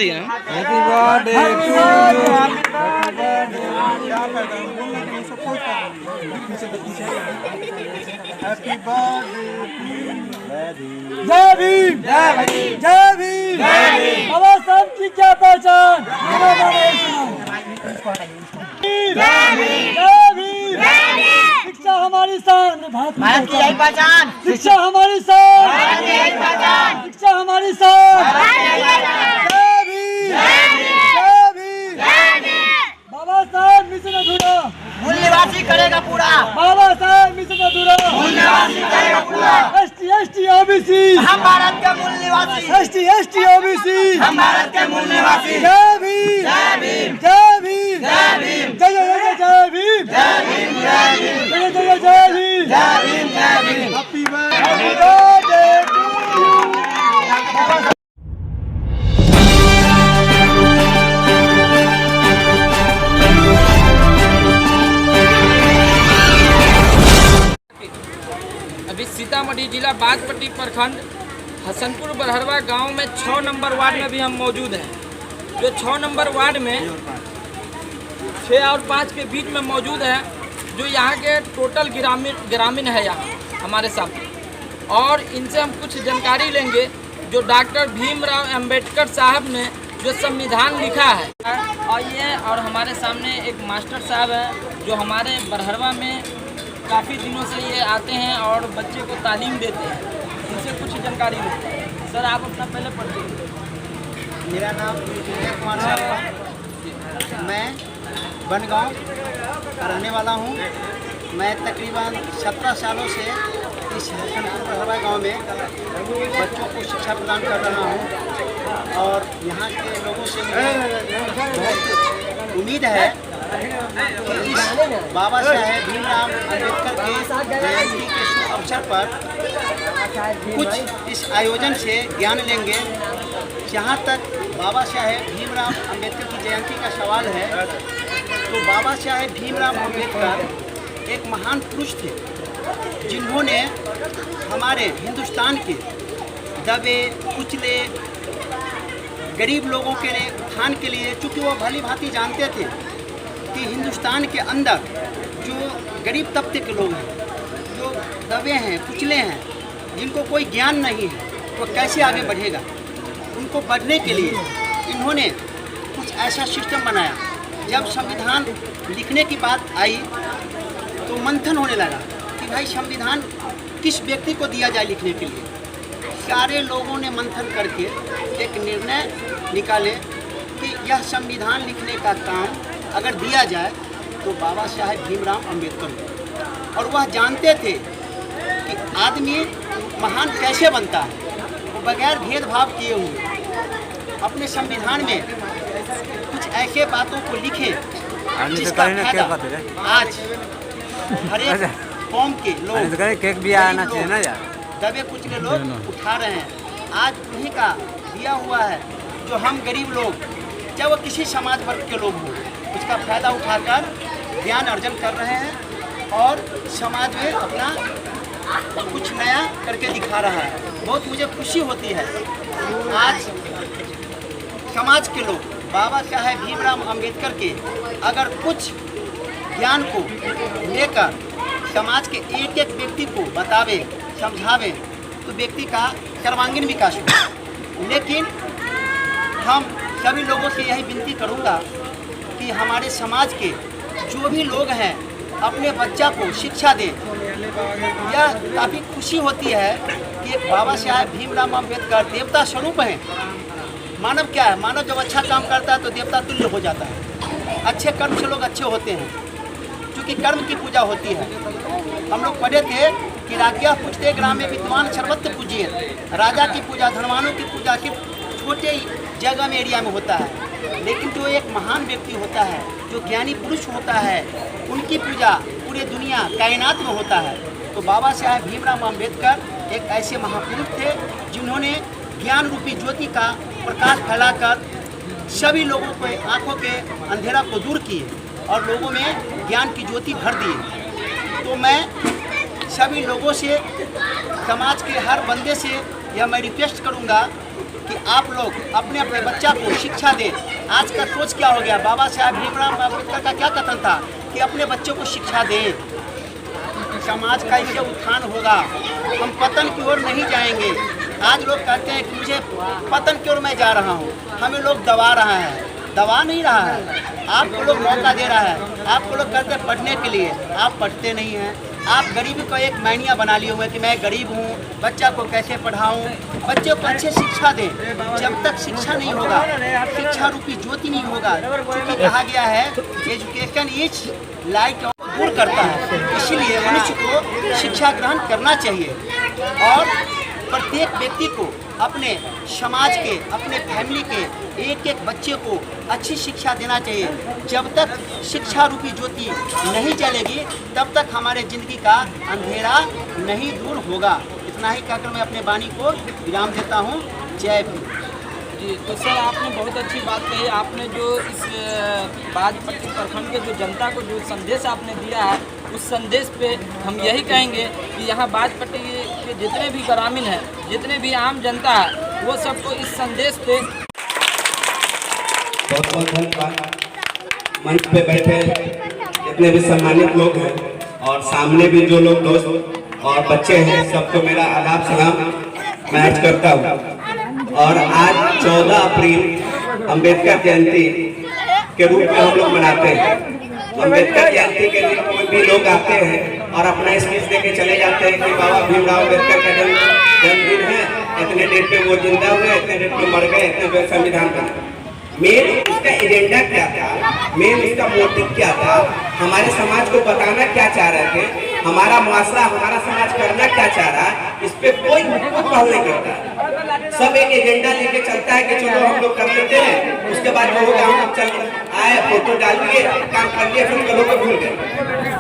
दिए हैं। Happy birthday happy birthday. जय भीम जय भीम जय भीम जय भीम। बाबा साहब की क्या पहचान। शिक्षा हमारी शान, भारत की यही पहचान। शिक्षा हमारी शान, शिक्षा हमारी शान। जय भीम जय भीम। बाबा साहब मिशन अधूरा मूल निवासी करेगा पूरा। बाबा साहब मिशन अधूरा मूल निवासी करेगा पूरा। एसटी ओबीसी हम भारत के मूल निवासी। एसटी ओबीसी हम भारत के मूल निवासी। जय भीम जय भीम जय भीम जय भीम जय जय जय भीम जय भीम जय भीम जय जय जय भीम जय भीम जय Bhim. Happy birthday to you. अभी सीतामढ़ी जिला बागपट्टी प्रखंड हसनपुर बरहरवा गांव में 6 नंबर वार्ड में भी हम मौजूद हैं। जो 6 नंबर वार्ड में 6 और 5 के बीच में मौजूद है। जो यहाँ के टोटल ग्रामीण है यहाँ हमारे साथ, और इनसे हम कुछ जानकारी लेंगे। जो डॉक्टर भीमराव अंबेडकर साहब ने जो संविधान लिखा है, आइए। और हमारे सामने एक मास्टर साहब हैं जो हमारे बरहरवा में काफ़ी दिनों से ये आते हैं और बच्चे को तालीम देते हैं। इनसे कुछ जानकारी लेते हैं। सर आप अपना पहले परिचय। मेरा नाम विजय कुमार शर्मा, मैं बनगांव का रहने वाला हूँ। मैं तकरीबन 17 सालों से इस हसनपुर बरहरवा गाँव में बच्चों को शिक्षा प्रदान कर रहा हूँ, और यहाँ के लोगों से मुझे बहुत उम्मीद है कि इस बाबा साहेब भीमराव अंबेडकर के जयंती के शुभ अवसर पर कुछ इस आयोजन से ज्ञान लेंगे। जहाँ तक बाबा साहेब भीमराव अंबेडकर की जयंती का सवाल है, तो बाबा साहेब भीमराव अंबेडकर एक महान पुरुष थे जिन्होंने हमारे हिंदुस्तान के दबे कुचले गरीब लोगों के लिए उत्थान के लिए, चूँकि वो भली भांति जानते थे कि हिंदुस्तान के अंदर जो गरीब तबके के लोग हैं, जो दबे हैं कुचले हैं, जिनको कोई ज्ञान नहीं है, वो कैसे आगे बढ़ेगा। उनको बढ़ने के लिए इन्होंने कुछ ऐसा सिस्टम बनाया। जब संविधान लिखने की बात आई तो मंथन होने लगा कि भाई संविधान किस व्यक्ति को दिया जाए लिखने के लिए। सारे लोगों ने मंथन करके एक निर्णय निकाले कि यह संविधान लिखने का काम अगर दिया जाए तो बाबा साहेब भीमराव अंबेडकर को। और वह जानते थे कि आदमी महान कैसे बनता है। वो बगैर भेदभाव किए हुए अपने संविधान में कुछ ऐसे बातों को लिखे जिसका फायदा आज हर एक कौम के लोग, केक भी आना चाहिए ना यार, दबे कुचले लोग उठा रहे हैं। आज उन्हीं का दिया हुआ है जो हम गरीब लोग, चाहे वो किसी समाज वर्ग के लोग हों, उसका फायदा उठाकर ज्ञान अर्जन कर रहे हैं और समाज में अपना कुछ नया करके दिखा रहा है। बहुत मुझे खुशी होती है आज समाज के लोग बाबा साहेब भीमराव अंबेडकर के अगर कुछ ज्ञान को लेकर समाज के एक एक व्यक्ति को बतावे, समझावे, तो व्यक्ति का सर्वांगीण विकास हो। लेकिन हम सभी लोगों से यही विनती करूंगा कि हमारे समाज के जो भी लोग हैं अपने बच्चा को शिक्षा दें। यह काफ़ी खुशी होती है कि एक बाबा साहेब भीमराव अंबेडकर देवता स्वरूप हैं। मानव क्या है, मानव जब अच्छा काम करता है तो देवता तुल्य हो जाता है। अच्छे कर्म से लोग अच्छे होते हैं, क्योंकि कर्म की पूजा होती है। हम लोग पढ़े थे कि राज्ञा पूछते ग्रामे विद्वान सर्वत्र पूजिए। राजा की पूजा, धनवानों की पूजा सिर्फ छोटे जगह में एरिया में होता है, लेकिन जो एक महान व्यक्ति होता है, जो ज्ञानी पुरुष होता है, उनकी पूजा पूरे दुनिया कायनात में होता है। तो बाबा साहेब भीमराव अंबेडकर एक ऐसे महापुरुष थे जिन्होंने ज्ञान रूपी ज्योति का प्रकाश फैलाकर सभी लोगों को आंखों के अंधेरा को दूर किए और लोगों में ज्ञान की ज्योति भर दिए। तो मैं सभी लोगों से, समाज के हर बंदे से यह मैं रिक्वेस्ट करूंगा कि आप लोग अपने अपने बच्चा को शिक्षा दें। आज का सोच क्या हो गया, बाबा साहब भीमराव अम्बेडकर का क्या कथन था कि अपने बच्चों को शिक्षा दें, समाज का इससे उत्थान होगा, हम पतन की ओर नहीं जाएंगे। आज लोग कहते हैं कि मुझे पतन की ओर मैं जा रहा हूँ, हमें लोग दबा रहा है, दबा नहीं रहा है, आपको लोग मौका दे रहा है। आपको लोग कहते हैं पढ़ने के लिए, आप पढ़ते नहीं हैं। आप गरीबी को एक मायनिया बना लिए हुए कि मैं गरीब हूँ, बच्चा को कैसे पढ़ाऊँ। बच्चों को अच्छे शिक्षा दें। जब तक शिक्षा नहीं होगा, शिक्षा रूपी ज्योति नहीं होगा, क्योंकि कहा गया है एजुकेशन इज लाइट दूर करता है। इसीलिए मनुष्य को शिक्षा ग्रहण करना चाहिए और प्रत्येक व्यक्ति को अपने समाज के, अपने फैमिली के एक एक बच्चे को अच्छी शिक्षा देना चाहिए। जब तक शिक्षा रूपी ज्योति नहीं जलेगी तब तक हमारे ज़िंदगी का अंधेरा नहीं दूर होगा। इतना ही कहकर मैं अपने वाणी को विराम देता हूँ। जय भीम। जी, तो सर आपने बहुत अच्छी बात कही। आपने जो इस बाजपट्टी प्रखंड के जो जनता को जो संदेश आपने दिया है, उस संदेश पे हम यही कहेंगे कि यहाँ बाजपट्टी के जितने भी ग्रामीण हैं, जितने भी आम जनता है, वो सबको इस संदेश पे बहुत बहुत धन्यवाद। मंच पे बैठे जितने भी सम्मानित लोग हैं और सामने भी जो लोग दोस्त और बच्चे हैं, सबको मेरा आदाब सलाम मैं अर्ज करता हूँ। और आज 14 अप्रैल अम्बेडकर जयंती के रूप में हम लोग मनाते हैं। अम्बेडकर जयंती के दिन कोई भी लोग आते हैं और अपना स्पीच देके चले जाते हैं कि बाबा भीमराव अम्बेडकर का जन्मदिन है, इतने डेट पे वो जिंदा हुए, इतने डेट पे मर गए, इतने पे संविधान बना। मेन उसका एजेंडा क्या था, मेन उसका मोटिव क्या था, हमारे समाज को बताना क्या चाह रहे थे, हमारा मुआशरा, हमारा समाज करना क्या चाह रहा है, इस पे कोई पहल नहीं करता। सब एक एजेंडा लेके चलता है कि चलो हम लोग कर लेते हैं, उसके बाद जो होगा हम लोग चल आए, फोटो डाल दिए, काम कर लिए, फिर कलों को भूल गए।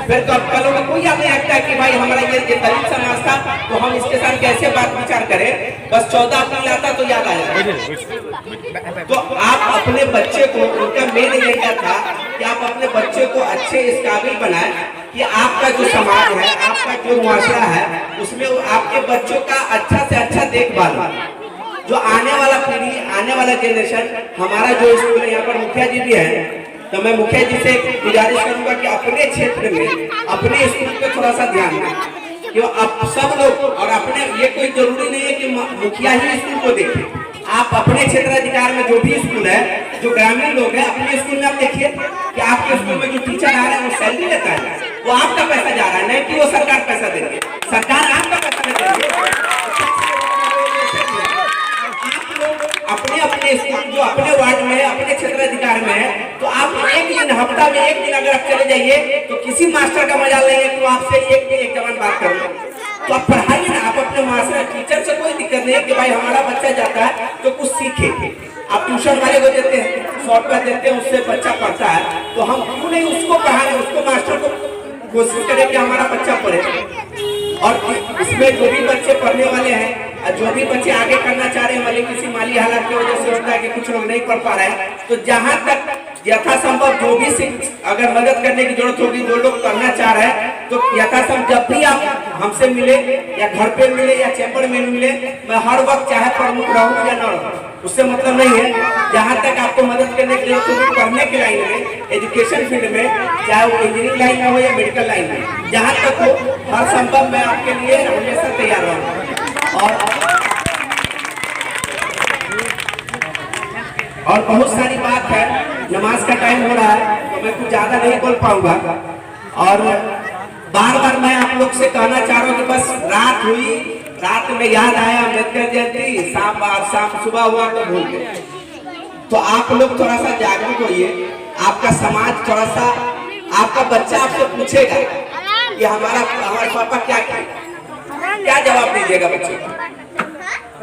फिर तो अब कलों को कोई याद नहीं रखता कि भाई हमारा ये दलित समाज था, तो हम इसके साथ कैसे बात विचार करें। बस 14 अप्रैल आता तो याद आ जाता। तो आप अपने बच्चे को, उनका मेन एजेंडा था कि आप अपने बच्चे को अच्छे इस काबिल बनाएं कि आपका जो समाज है, आपका जो मुआशरा है, उसमें आपके बच्चों का अच्छा से अच्छा देखभाल, जो आने वाला पीढ़ी, आने वाला जनरेशन, हमारा जो स्कूल है, यहाँ पर मुखिया जी भी है, तो मैं मुखिया जी से गुजारिश करूंगा कि अपने क्षेत्र में अपने स्कूल पे थोड़ा सा ध्यान दें कि आप सब लोग, और अपने ये कोई जरूरी नहीं है कि मुखिया ही स्कूल को देखें, आप अपने क्षेत्राधिकार में जो भी स्कूल है, जो ग्रामीण लोग हैं, अपने स्कूल में आप देखिए कि आपके स्कूल में जो टीचर आ रहे हैं वो सैलरी लेता है, वो आपका पैसा जा रहा है, नहीं कि वो सरकार पैसा दे रही है। सरकार आपका पैसा दे रही है। अपने अपने स्कूल जो अपने वार्ड में है, अपने क्षेत्राधिकार में है, तो आप एक दिन, हफ्ता में एक दिन अगर आप चले जाइए तो किसी मास्टर का मजा लेंगे कि वो आपसे एक जवान बात कर लो। तो आप पढ़ाइए ना, आप अपने मास्टर टीचर से कोई दिक्कत नहीं है कि भाई हमारा बच्चा जाता है तो कुछ सीखे। आप ट्यूशन वाले को देते हैं, सॉफ्टवेयर देते हैं, उससे बच्चा पढ़ता है, तो हम क्यों नहीं उसको पढ़ाएं, उसको मास्टर को कोशिश करें कि हमारा बच्चा पढ़े। और इसमें जो भी बच्चे पढ़ने वाले हैं, जो भी बच्चे आगे करना चाह रहे हैं, मतलब किसी माली हालात की वजह से होता है कि कुछ लोग नहीं पढ़ पा रहे हैं, तो जहां तक यथासंभव जो भी अगर मदद करने की जरूरत होगी, जो लोग पढ़ना चाह रहे हैं, तो यथासंभव जब भी आप हमसे मिले या घर पे मिले या चैम्बर में मिले, मैं हर वक्त चाहे प्रमुख रहूं या न रहूं, उससे मतलब नहीं है। जहाँ तक आपको मदद करने के लिए तो पढ़ने के लाइन में, एजुकेशन फील्ड में, चाहे वो इंजीनियरिंग लाइन में हो या मेडिकल लाइन में, जहाँ तक हो हर संभव मैं आपके लिए हमेशा तैयार रहूँगा। और बहुत सारी बात है, नमाज का टाइम हो रहा है तो मैं कुछ ज्यादा नहीं बोल पाऊंगा। और बार बार मैं आप लोग से कहना चाह रहा हूँ कि बस रात हुई, रात में याद आया अम्बेडकर जयंती, शाम सुबह हुआ तो भूल गए। तो आप लोग थोड़ा सा जागरूक होइए। आपका समाज थोड़ा सा, आपका बच्चा आपसे पूछेगा कि हमारे पापा क्या किए, क्या जवाब दीजिएगा बच्चे को?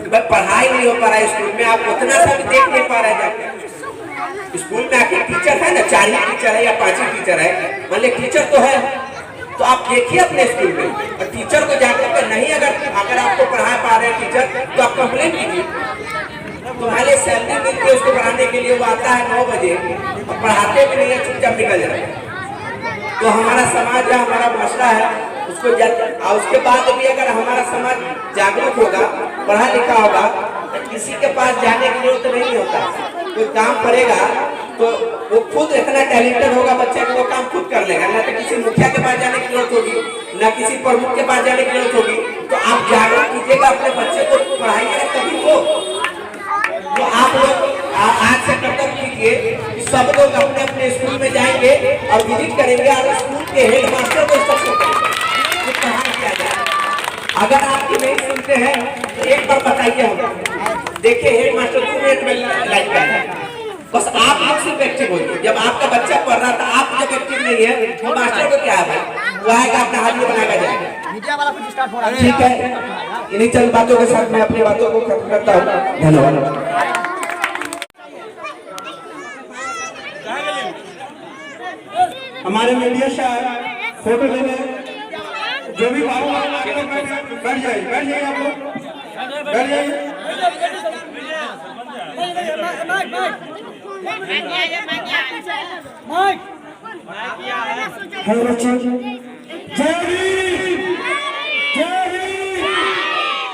पढ़ाई नहीं हो पा रहा है स्कूल में, आप उतना सा भी देख नहीं पा रहे हैं जाके स्कूल में। आके टीचर है ना, 4 ही टीचर है या 5 ही टीचर है, मान ली टीचर तो है, तो आप देखिए अपने स्कूल में, और टीचर को जाकर नहीं अगर आपको पढ़ा पा रहे हैं टीचर, तो आप कंप्लेन कीजिए। तुम्हारे सैलरी मिलती है उसको पढ़ाने के लिए, वो आता है 9 बजे और पढ़ाते भी नहीं है, चुपचाप निकल जाता है। तो हमारा समाज है, हमारा माशरा है, उसको उसके बाद भी अगर हमारा समाज जागरूक होगा, पढ़ा लिखा होगा, किसी के पास जाने की जरूरत नहीं होता। कोई काम करेगा तो वो खुद इतना टैलेंटेड होगा बच्चा कि वो काम खुद कर लेगा, ना तो किसी मुखिया के पास जाने की जरूरत होगी, ना किसी प्रमुख के पास जाने की जरूरत होगी। तो आप जागरूक कीजिएगा अपने बच्चे को, पढ़ाइएगा तभी वो। तो आप लोग आज से कर्तव्य कीजिए कि सब लोग अपने अपने स्कूल में जाएंगे और विजिट करेंगे और स्कूल के हेड मास्टर को इंस्ट्रक्शन करेंगे कि पढ़ाई किया जाए। अगर आपकी नहीं सुनते हैं तो एक बार बताइए हम, देखिए हेड मास्टर 2 मिनट में लाइव का है, बस आप लोग सिर्फ एक्टिव होइए। जब आपका बच्चा पढ़ रहा था, आप जब एक्टिव नहीं है तो मास्टर को क्या है, वो आएगा अपना हाथ में बनाएगा जाएगा। मीडिया वाला कुछ स्टार्ट हो रहा है। ठीक है, इन्हीं चंद बातों के साथ मैं अपनी बातों को खत्म करता हूँ। धन्यवाद। हमारे मीडिया साहब फोटो लेने जो भी बाबू बैठ जाइए आप लोग, बैठ जाइए। हेलो बच्चों, जय भीम, जय भीम,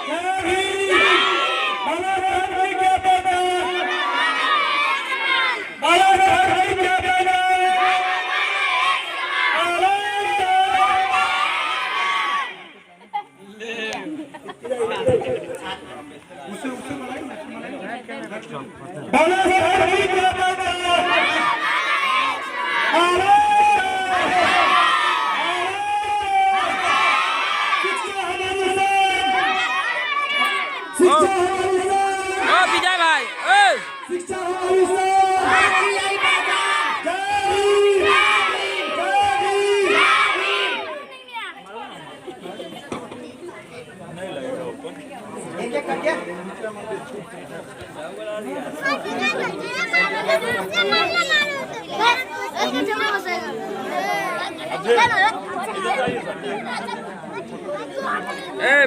जय भीम। बाबा साहब भाई क्या कहना है? बाबा साहब भाई क्या कहना है? बाबा साहब भाई क्या कहना है?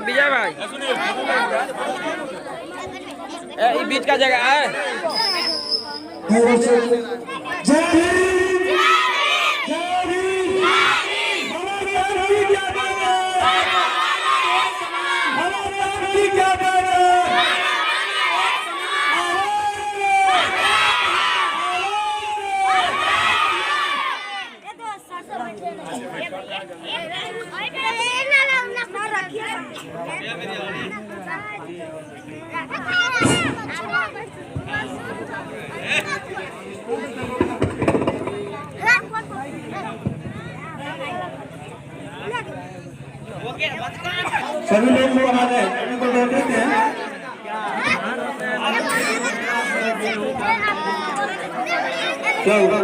विजय भाई शिक्षा हमारी शान। विजय भाई बीच का जगह है। जय भीम, जय भीम, जय भीम। हमारे यहाँ भी क्या कहना है? हमारे यहाँ भी क्या कहना है? सभी लोग को आ जाए, सभी को बैठ देते हैं। क्या होगा?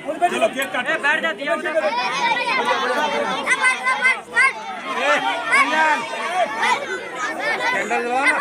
फोटो चलो केक काटो। बैठ जाती है कैंडल जलाओ ना।